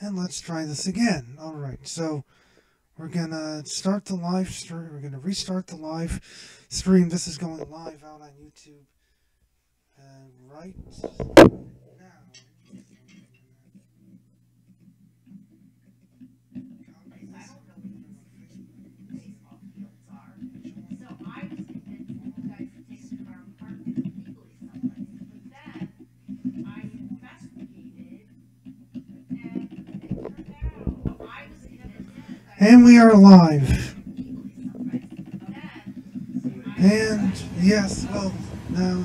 And let's try this again. Alright, so we're gonna start the live stream. We're gonna restart the live stream. This is going live out on YouTube right now. And we are live. And yes, well, now.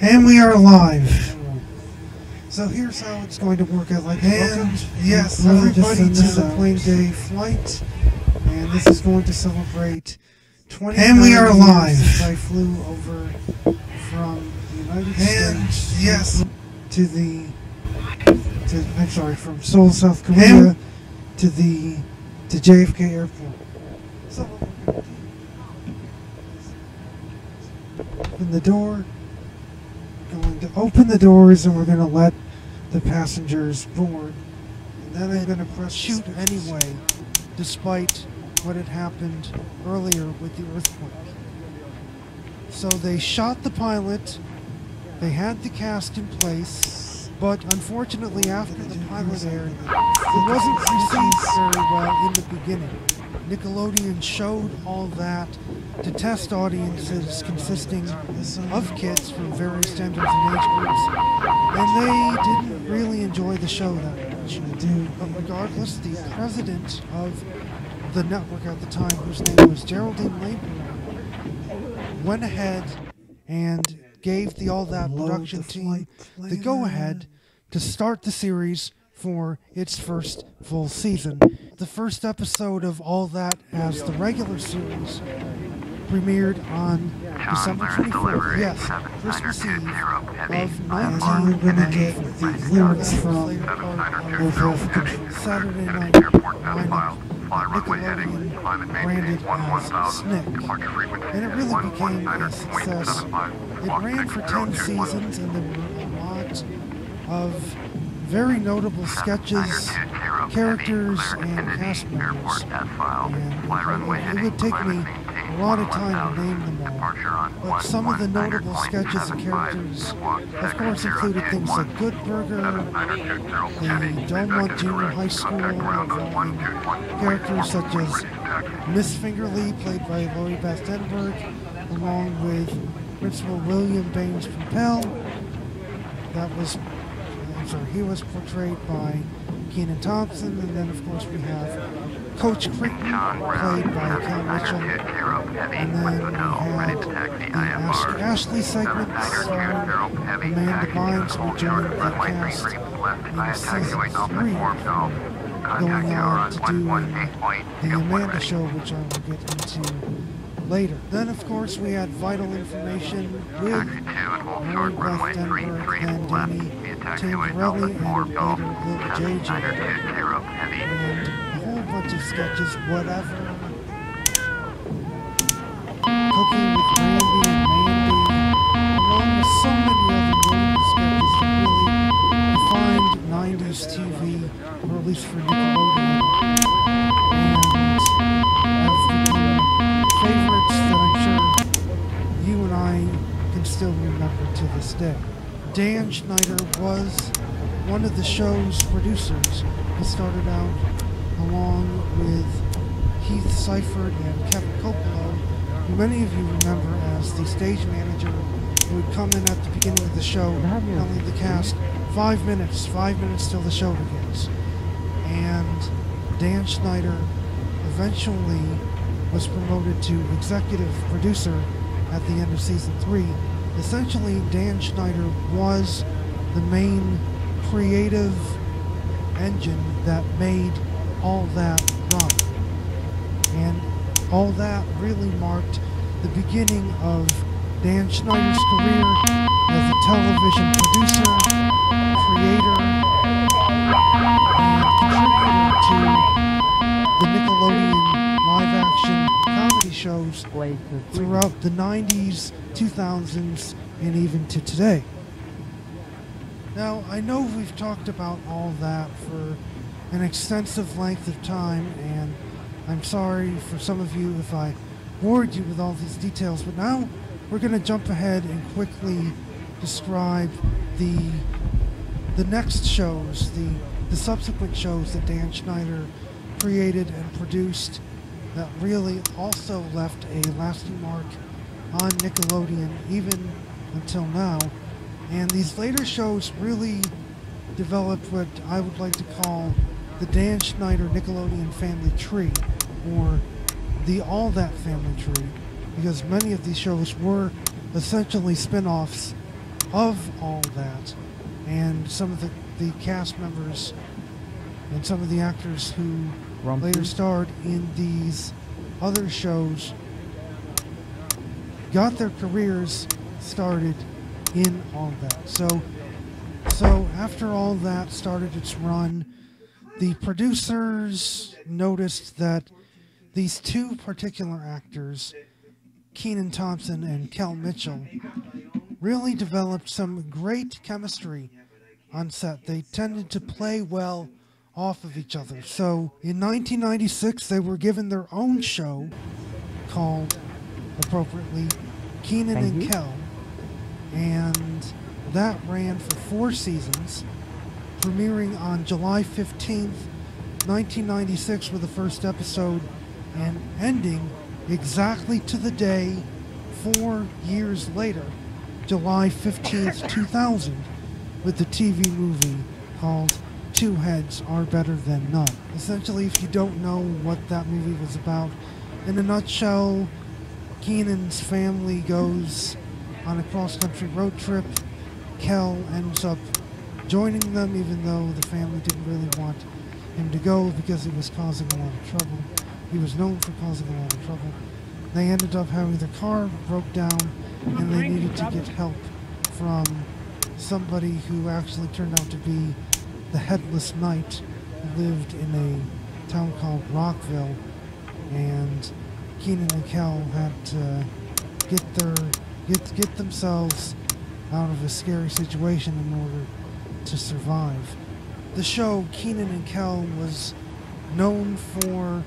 And we are live. So here's how it's going to work out. Like, and yes, everybody to the plane day flight. And this is going to celebrate 20 years. And we are live. I flew over from the United States. Yes, I'm sorry, from Seoul, South Korea to JFK Airport. So what we're going to do is open the door. We're going to open the doors and we're going to let the passengers board. And then I'm going to press shoot anyway, despite what had happened earlier with the earthquake. So they shot the pilot. They had the cast in place. But unfortunately, after the pilot aired, it wasn't received very well in the beginning. Nickelodeon showed all that to test audiences consisting of kids from various genders and age groups, and they didn't really enjoy the show that much. But regardless, the president of the network at the time, whose name was Geraldine Labour, went ahead and gave the All That production team the go-ahead to start the series for its first full season. The first episode of All That as the regular series premiered on December 24th, yes, Christmas Eve of 19. We're going to get the lyrics from Saturday Night lineup. Nickelodeon branded as Snick, and it really became a success. It ran for 10 seasons, and there were a lot of very notable sketches, characters, and cast members. And it would take me a lot of time to name them all, but some of the notable sketches and characters, of course, included things like Good Burger, the Delmont Junior High School, involving characters such as Miss Fingerly, played by Lori Beth Denberg, along with Principal William Baines Propel. He was portrayed by Kenan Thompson, and then of course we have Coach Crichton, played by Cal Mitchell, and then we have the Ask Ashley segment, Amanda Bynes will join the cast in season 3, going on to do the Amanda Show, which I will get into later. Then of course we had Vital Information with Lori Beth Denberg and Danny Tamborelli and later Lil JJ. And a whole bunch of sketches, whatever. Cooking with Randy and Mandy, along with so many other notable sketches that really defined 90s TV, or at least for Nickelodeon, and have become favorites that I'm sure you and I can still remember to this day. Dan Schneider was one of the show's producers. He started out along with Heath Seifert and Kevin Coppolo, who many of you remember as the stage manager who would come in at the beginning of the show, telling the cast 5 minutes till the show begins. And Dan Schneider eventually was promoted to executive producer at the end of season 3. Essentially, Dan Schneider was the main creative engine that made All That run. And All That really marked the beginning of Dan Schneider's career as a television producer, creator, and contributor to the Nickelodeon live-action comedy shows throughout the 90s, 2000s, and even to today. Now, I know we've talked about all that for an extensive length of time, and I'm sorry for some of you if I bored you with all these details, but now we're going to jump ahead and quickly describe the next shows, the subsequent shows that Dan Schneider created and produced that really also left a lasting mark on Nickelodeon even until now. And these later shows really developed what I would like to call the Dan Schneider Nickelodeon family tree, or the All That family tree, because many of these shows were essentially spin-offs of All That, and some of the cast members and some of the actors who later starred in these other shows got their careers started in All That. So after All That started its run, the producers noticed that these two particular actors, Kenan Thompson and Kel Mitchell, really developed some great chemistry on set. They tended to play well off of each other. So in 1996, they were given their own show called, appropriately, Kenan and Kel, and that ran for 4 seasons, premiering on July 15th, 1996 with the first episode, and ending exactly to the day 4 years later, July 15th, 2000, with the TV movie called Two Heads Are Better Than None. Essentially, if you don't know what that movie was about, in a nutshell, Kenan's family goes on a cross-country road trip. Kel ends up joining them, even though the family didn't really want him to go because he was causing a lot of trouble. He was known for causing a lot of trouble. They ended up having their car broke down, and they needed to get help from somebody who actually turned out to be the Headless Knight, who lived in a town called Rockville, and Kenan and Kel had to get themselves out of a scary situation in order to survive. The show Kenan and Kel was known for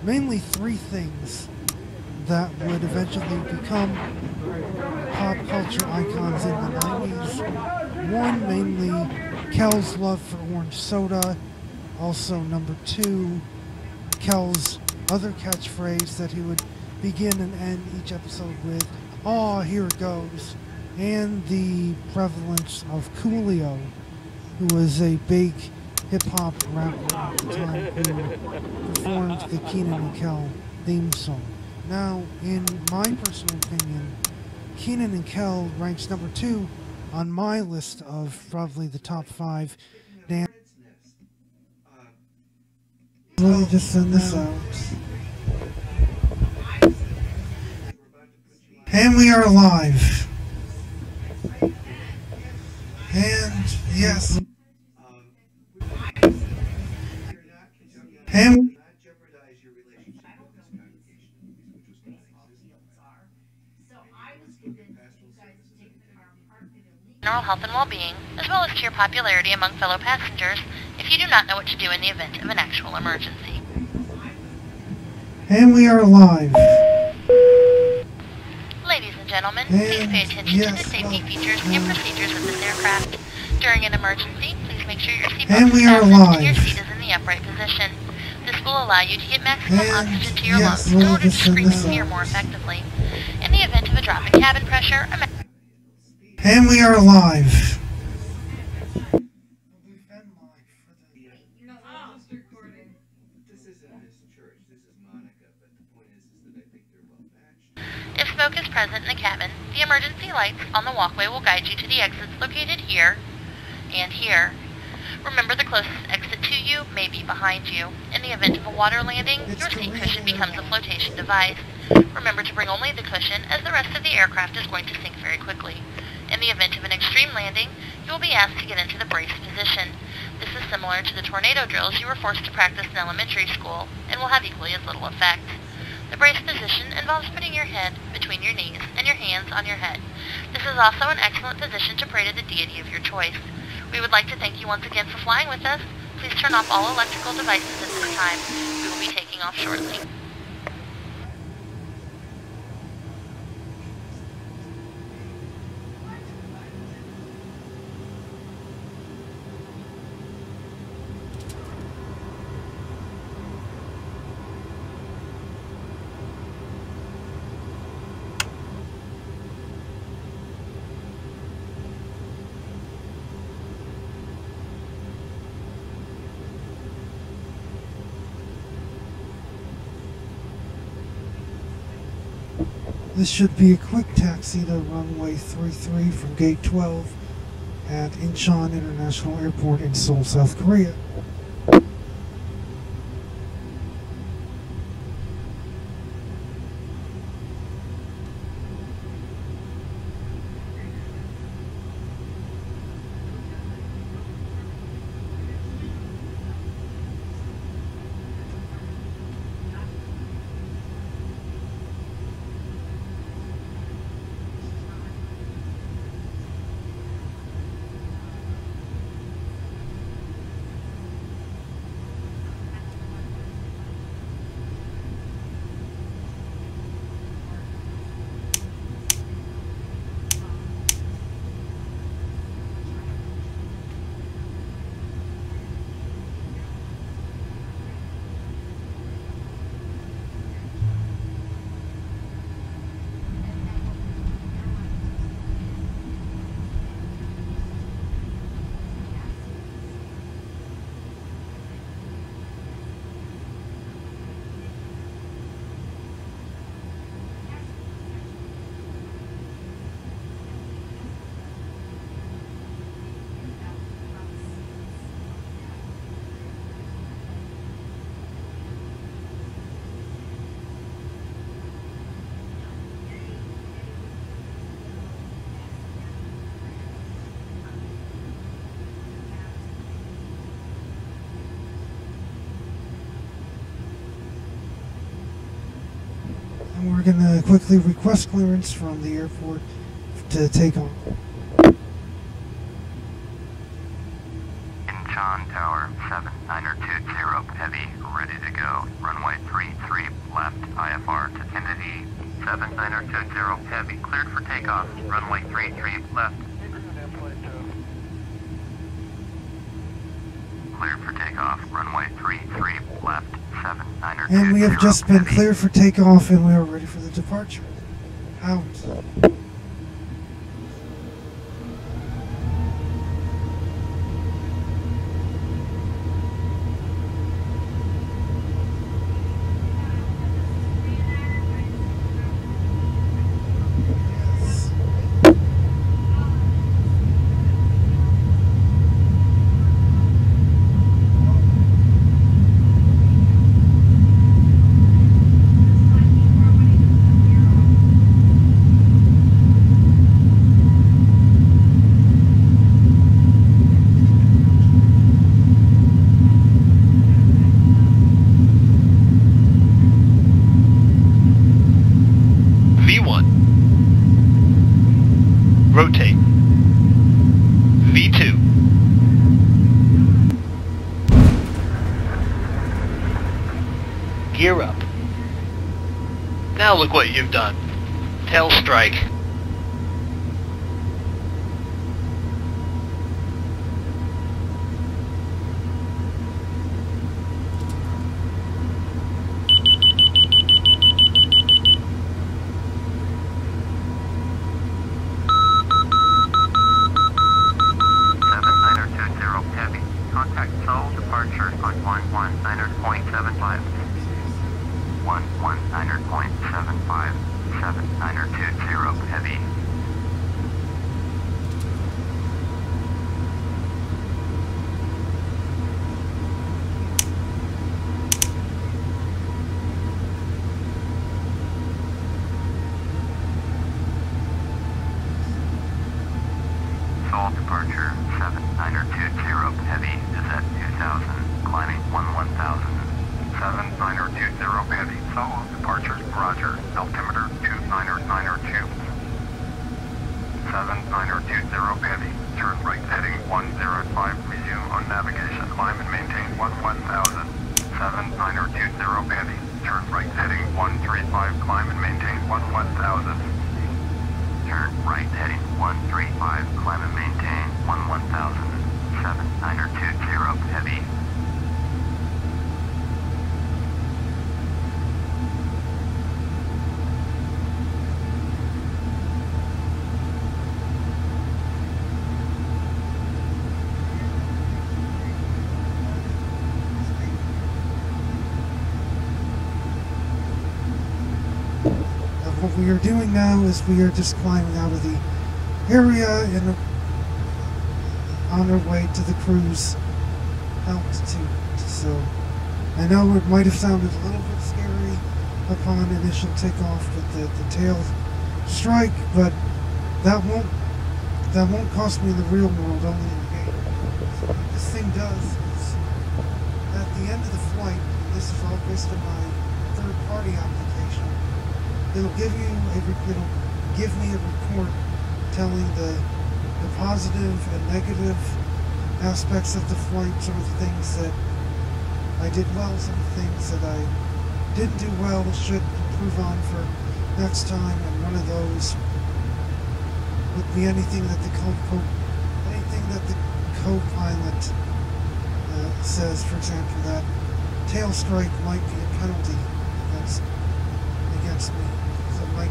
mainly 3 things that would eventually become pop culture icons in the 90s. One, mainly Kel's love for orange soda. Also, number 2, Kel's other catchphrase that he would begin and end each episode with, "Aw, here it goes." And the prevalence of Coolio, who was a big hip-hop rapper at the time who performed the Kenan and Kel theme song. Now, in my personal opinion, Kenan and Kel ranks number 2 on my list of probably the top 5 dance. Let me just send this out. And we are live. And yes. And general health and well-being, as well as to your popularity among fellow passengers if you do not know what to do in the event of an actual emergency. And we are live. Ladies and gentlemen, please pay attention to the safety features and procedures of this aircraft. During an emergency, please make sure your seatbelt is fastened and your seat is in the upright position. This will allow you to get maximum oxygen to your lungs in order to screen and hear more effectively. In the event of a drop in cabin pressure, and we are live. If smoke is present in the cabin, the emergency lights on the walkway will guide you to the exits located here and here. Remember, the closest exit to you may be behind you. In the event of a water landing, your seat cushion becomes a flotation device. Remember to bring only the cushion, as the rest of the aircraft is going to sink very quickly. In the event of an extreme landing, you will be asked to get into the brace position. This is similar to the tornado drills you were forced to practice in elementary school, and will have equally as little effect. The brace position involves putting your head between your knees and your hands on your head. This is also an excellent position to pray to the deity of your choice. We would like to thank you once again for flying with us. Please turn off all electrical devices at this time. We will be taking off shortly. This should be a quick taxi to runway 33 from gate 12 at Incheon International Airport in Seoul, South Korea. And we're going to quickly request clearance from the airport to take off. Incheon Tower 7920 Heavy, ready to go. Runway 33 left, IFR to Kennedy. 7920 Heavy, cleared for takeoff. Runway 33 left. Cleared for takeoff. Runway 33 left. 7920 And we have just been Heavy. cleared for takeoff and we are ready for the departure. Out. Rotate. V2. Gear up. Now look what you've done. Tail strike. Contact Seoul departure on 119.75. 119.75. 7920 Heavy. Seoul departure 7920 Heavy is at 2000, climbing 1000. 7920 Heavy, Seoul departure, roger, altimeter 2992. 7920 Heavy, turn right heading 105, resume on navigation. Climb and maintain 1000. 7920 heavy. Turn right heading 135, climb and maintain 1000. Turn right heading 135, climb and maintain 1000. 7920 heavy. What we are doing now is we are just climbing out of the area and on our way to the cruise altitude. So I know it might have sounded a little bit scary upon initial takeoff with the tail strike, but that won't cost me in the real world, only in the game. So what this thing does is at the end of the flight, and this is all based on my third-party application, it'll give me a report telling the positive and negative aspects of the flight, some of the things that I did well, some of the things that I didn't do well, should improve on for next time, and one of those would be anything that the co-pilot says, for example, that tail strike might be a penalty against me. So it might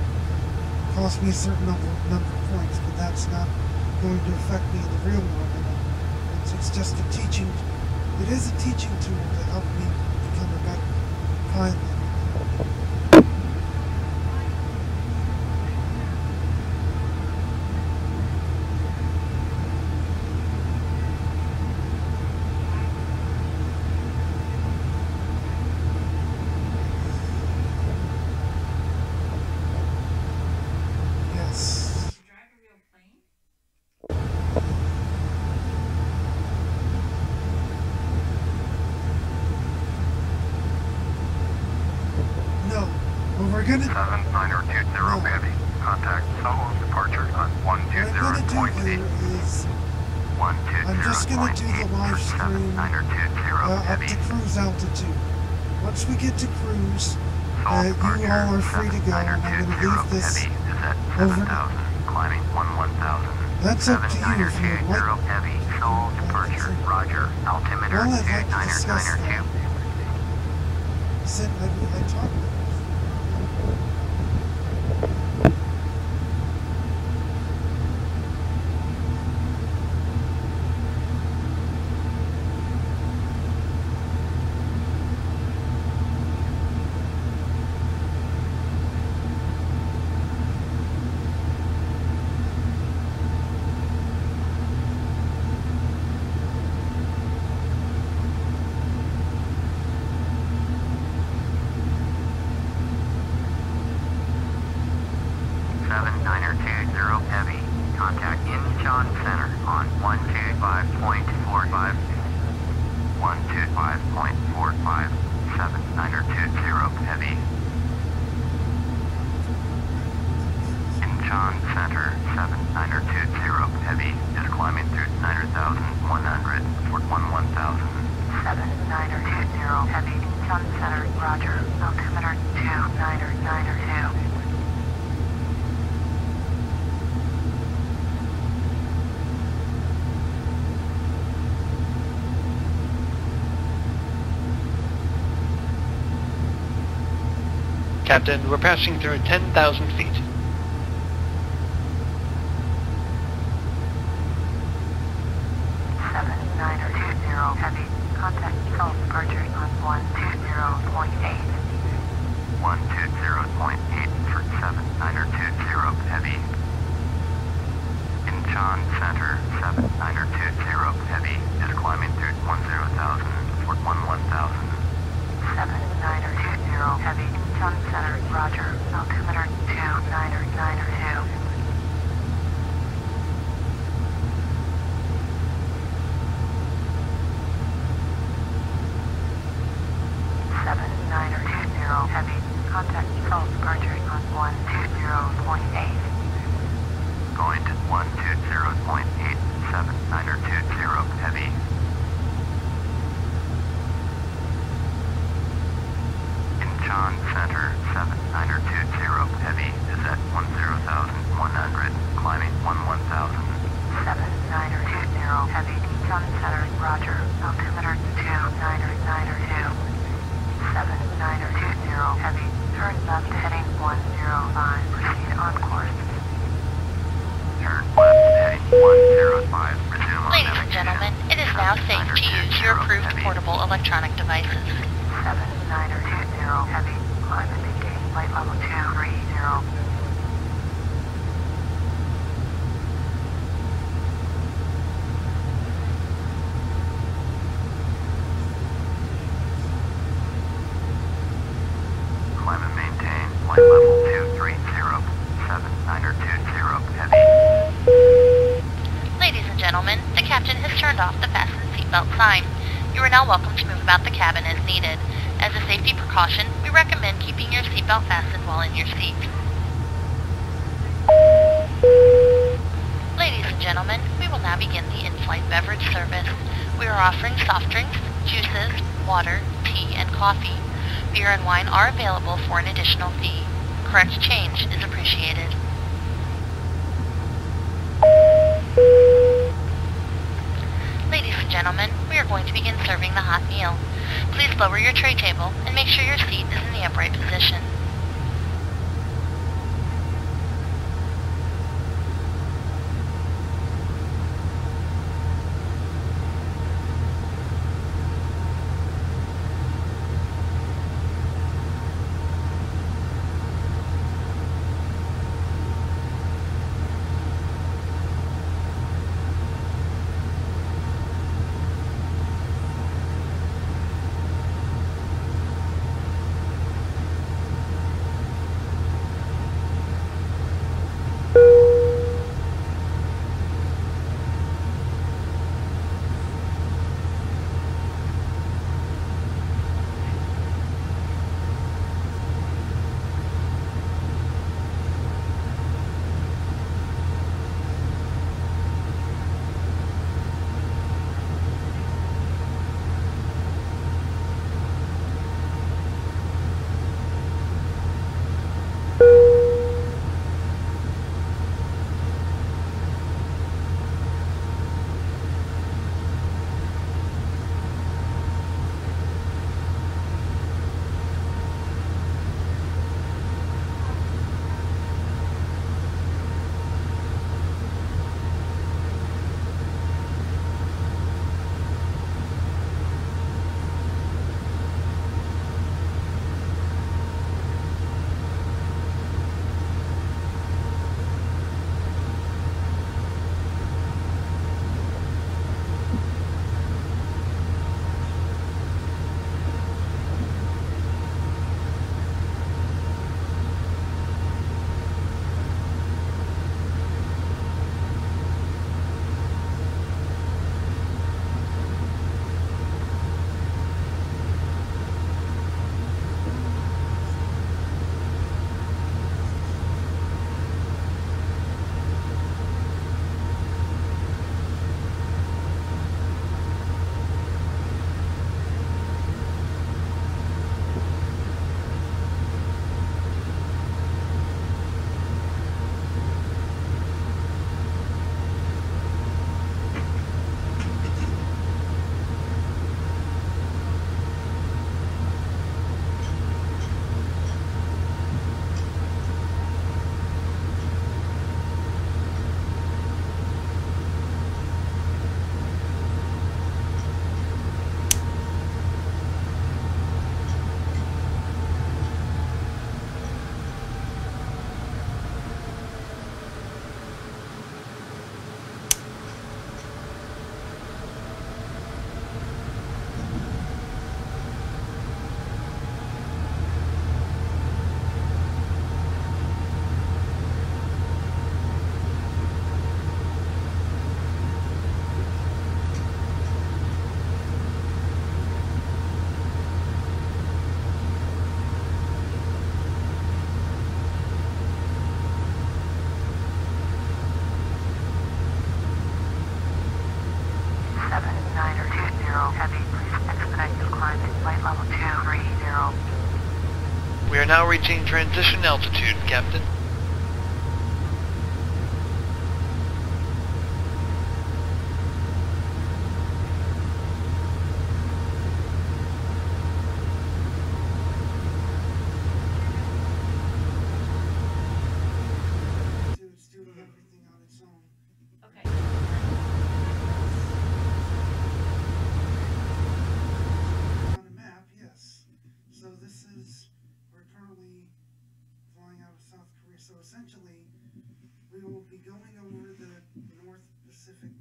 cost me a certain number of points, but that's not going to affect me in the real world. It's just a teaching. It is a teaching tool to help me become a better pilot. Niner 20 heavy. Contact Seoul departure on 120.8. I'm just going to do the live stream up to cruise altitude. Once we get to cruise, you all are free to go. I'm going to leave this over. Climbing 1000. That's up to you if you would like. Heavy. Seoul departure. Roger. Altimeter Well, I'd like to discuss that. I talked about it. Niner 20 heavy. Contact Incheon Center on 125.45. 125.45. 7920 heavy. Incheon Center 7920 heavy is climbing through 9,100 for 11,000. 7920 heavy. Incheon Center, roger. Altimeter 2992. Captain, we're passing through 10,000 feet. Niner 20 heavy. Contact Seoul departure on 120.8. 120.8 for 7920 heavy. Incheon Center 7920 heavy is climbing through 10,000 for 11,000. 7920 heavy. Incheon Center, roger. Altimeter 2992. 920, heavy. Incheon Center, 7920, heavy is at 10,100, climbing 11,000. 7920, heavy, Incheon Center, roger, altimeter 2992. 7920, heavy, turn left heading 105, proceed on course. Turn left heading 105, resume on Ladies and gentlemen, it is now safe to use your approved portable electronic devices. 7920, heavy, climb and maintain flight level 230. Climb and maintain flight level 230, 7920, heavy. Ladies and gentlemen, the captain has turned off the fasten seatbelt sign. You are now welcome to move about the cabin as needed. As a safety precaution, we recommend keeping your seatbelt fastened while in your seat. Ladies and gentlemen, we will now begin the in-flight beverage service. We are offering soft drinks, juices, water, tea, and coffee. Beer and wine are available for an additional fee. Correct change is appreciated. Ladies and gentlemen, we are going to begin serving the hot meal. Please lower your tray table and make sure your seat is in the upright position. 7920, heavy, please expedite your climb at flight level 230. We are now reaching transition altitude, Captain. It's doing everything on its own. Okay. On a map, yes. So this is, we're currently flying out of South Korea. So essentially, we will be going over the North Pacific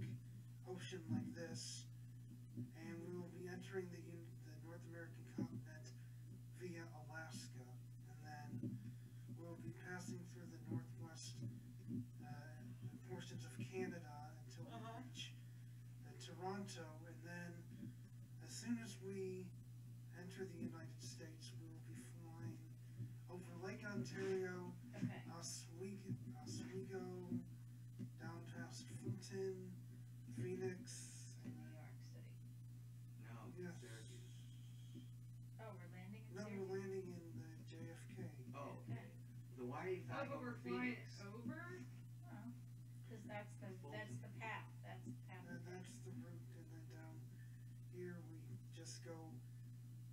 Ocean like this, and we will be entering the North American continent via Alaska, and then we'll be passing through the northwest portions of Canada until we reach Toronto, and then as soon as we enter the United States, we will be flying over Lake Ontario, Okay. Oswego, down past Fulton, Phoenix, In New York City. No, Yes. Syracuse. Oh, we're landing in no, Syracuse? we're landing in the JFK. Oh, Okay. then why are you flying but over we're flying Phoenix? over? Oh, because that's the path. That's the path. That's the route, and then down here we just go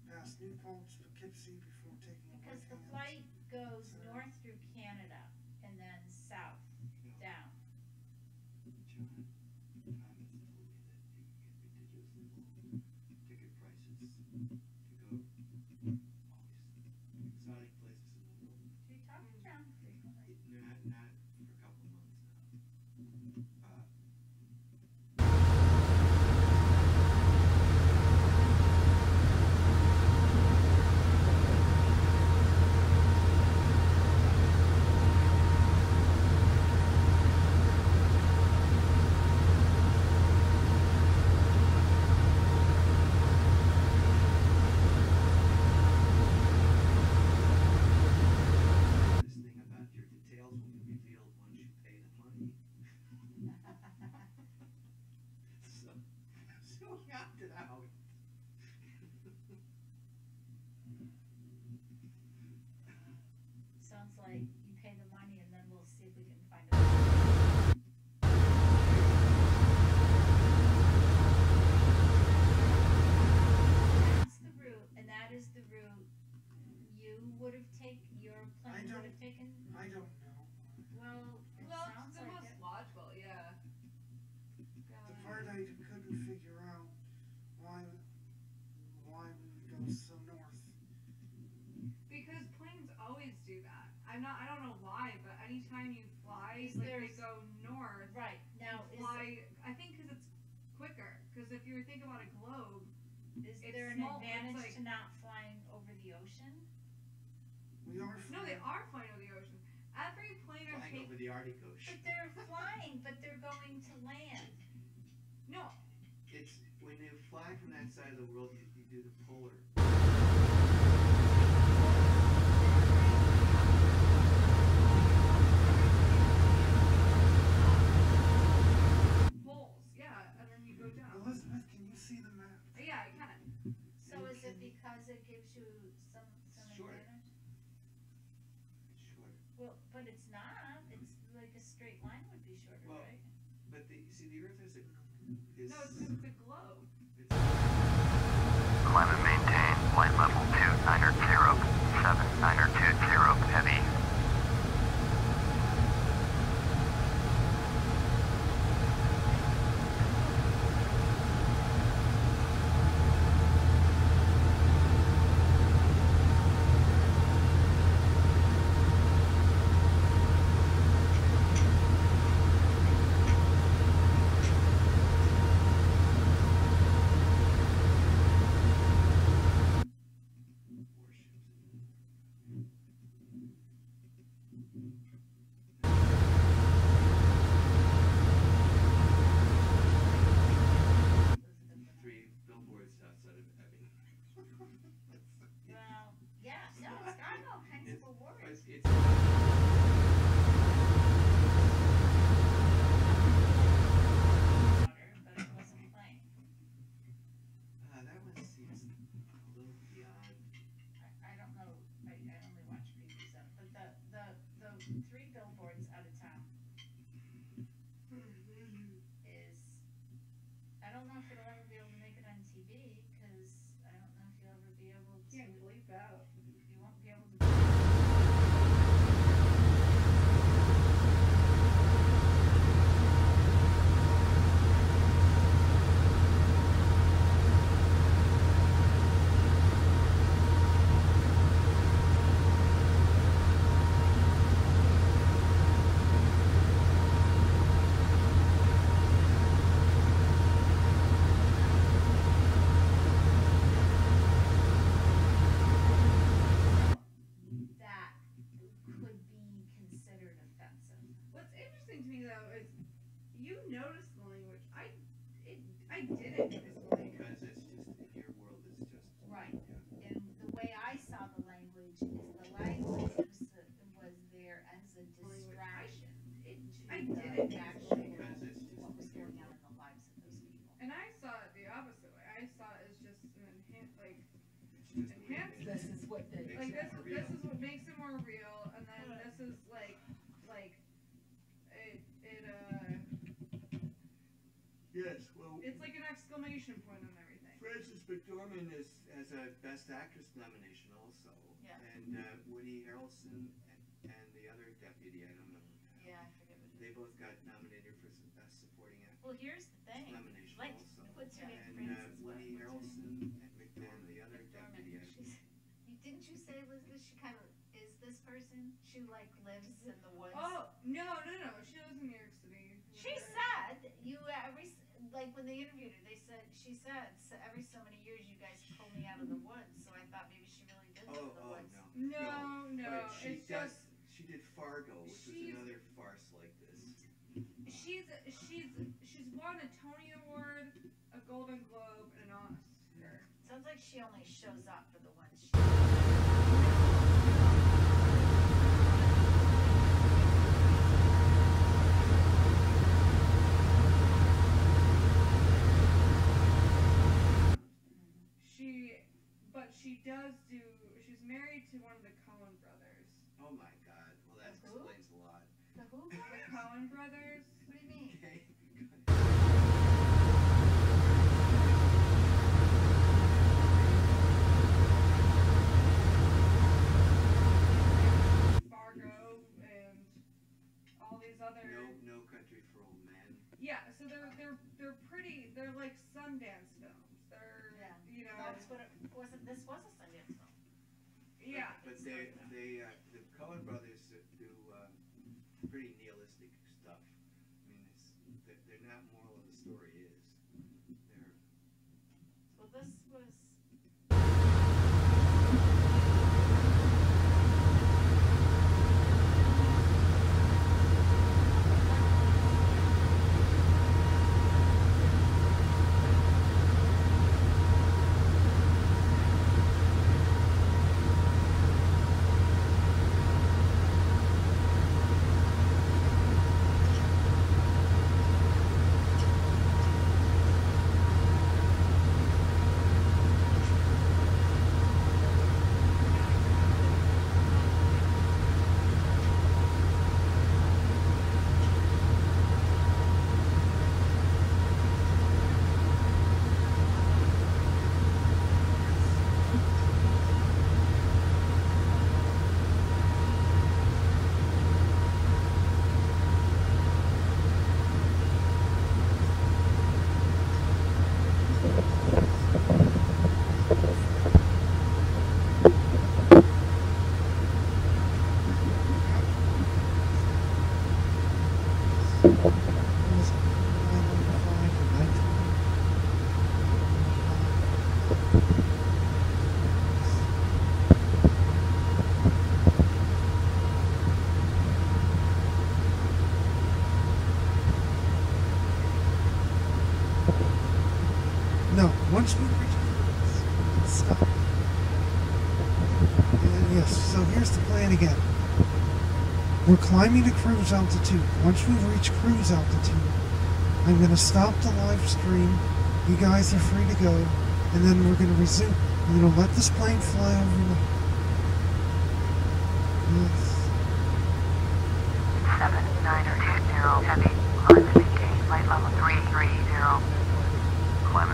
past New Paltz, Poughkeepsie before taking a Because the right hand. flight goes north through Canada and then south down. John Thomas told me that you can get ridiculously low ticket prices to go all these exotic places in the world. Do you talk to John frequently? Not for a couple of months now. This thing about your details will be revealed once you pay the money. So we opted out. Sounds like you pay the money and then we'll see if we can find a. That's the route, and that is the route you would have taken, your plane would have taken? I don't know. Well, it Well, sounds it's the like most it. logical, yeah. The part I couldn't figure out why we would go so north. Because planes always do that. I don't know why, but anytime you fly, Is like they there's- go north. Right, now, and fly, I think because it's quicker. Because if you think about a globe, is it's there an small, it's advantage like- to not flying over the ocean? We are no, they flying- are flying over the ocean. Every plane I've Flying over taken, the Arctic Ocean. But they're flying, but they're going to land. no, It's when you fly from that side of the world, you do the polar. poles, yeah, and then you go down. Elizabeth, can you see the map? Yeah, I can. So is it because it gives you some Short. advantage? It's short. Well, but it's not, it's like a straight line would be shorter, Well, right? But the Earth is No, it's just a globe. Climb and maintain flight level 2920, 7920, heavy. if you'll ever be able to make it on TV, because I don't know if you'll ever be able to. Can't bleep out. You won't be able to. Yes, well, it's like an exclamation point on everything. Frances McDormand has a Best Actress nomination also. Yeah. And Woody Harrelson and the other deputy, I don't know. Yeah, I forget what. They both got nominated for some Best Supporting Actor Well, here's the thing. nomination Like, also. what's her name? And Frances what? Woody What's her Harrelson name? and the other deputy. Didn't you say, Elizabeth, she kind of is this person? She, like, lives in the woods? Oh, no. She lives in New York City. She said, like, when they interviewed her, she said, so every so many years you guys pull me out of the woods, so I thought maybe she really did live in the woods. No. But It's just she did Fargo, which was another farce like this. she's won a Tony Award, a Golden Globe, and an Oscar. Sounds like she only shows up for the ones she. She's married to one of the Coen brothers. Oh my God! Well, that explains a lot. The who? The Coen brothers. What do you mean? Okay. Fargo and all these other. No Country for Old Men. Yeah, so they're pretty. They're like Sundance films. They're you know. That's what it wasn't. This was a Sundance film. Yeah. But the Coen brothers do pretty nihilistic stuff. I mean, they're not moral of the story is. They're. Well, this was. No, once we reach stop. And yes, so here's the plan again. We're climbing to cruise altitude. Once we reach cruise altitude, I'm going to stop the live stream. You guys are free to go. And then we're going to resume. I'm going to let this plane fly over the... Yes. 7920 heavy, climb to maintain flight level 330. Climb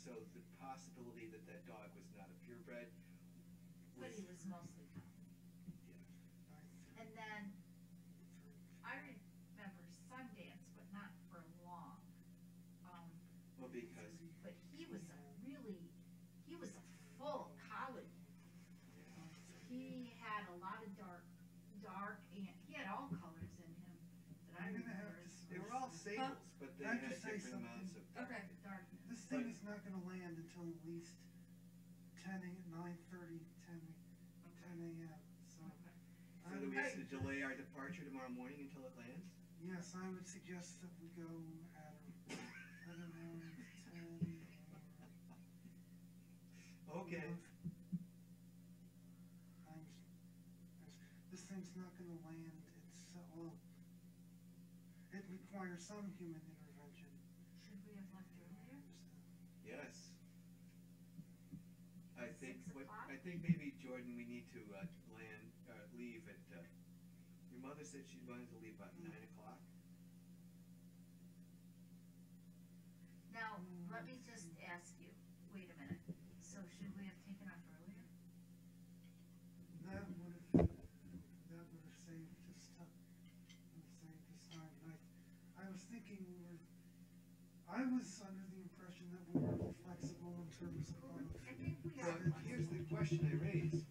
so the possibility that that dog was not a purebred But he was mostly common. And then, I remember Sundance, but not for long. well, because But he was a full collie. He had a lot of dark, and he had all colors in him that I I'm gonna remember. have to they were all sables, but they I have had to say different amounts of. Okay. Darkness. This thing is not going to land until at least 9:30, 10 a.m. So, So do we have to delay our departure tomorrow morning until it lands? yes, I would suggest that we go at around 10. Okay. This thing's not going to land. Well, it requires some human intervention. Should we have left earlier? Yes. I think 6 o'clock? I think maybe Jordan, we need to leave at. Your mother said she wanted to leave about 9 o'clock. Now, let me just ask you, wait a minute, so should we have taken off earlier? That would have saved us time. I was thinking I was under the impression that we were flexible in terms of. I think we So are. here's the question I raised.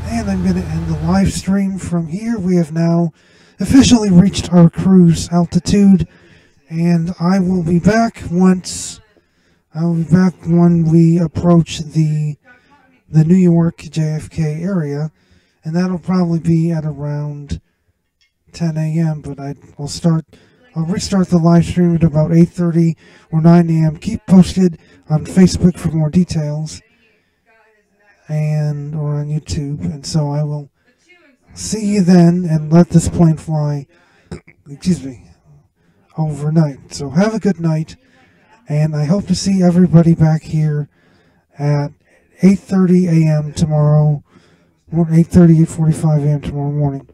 And I'm going to end the live stream from here. We have now officially reached our cruise altitude, and I will be back when we approach the New York JFK area, and that'll probably be at around 10 a.m. But I'll restart the live stream at about 8:30 or 9 a.m. Keep posted on Facebook for more details, or on YouTube, and so I will see you then and let this plane fly, overnight. So have a good night, and I hope to see everybody back here at 8:30 a.m. tomorrow, or 8:45 a.m. tomorrow morning.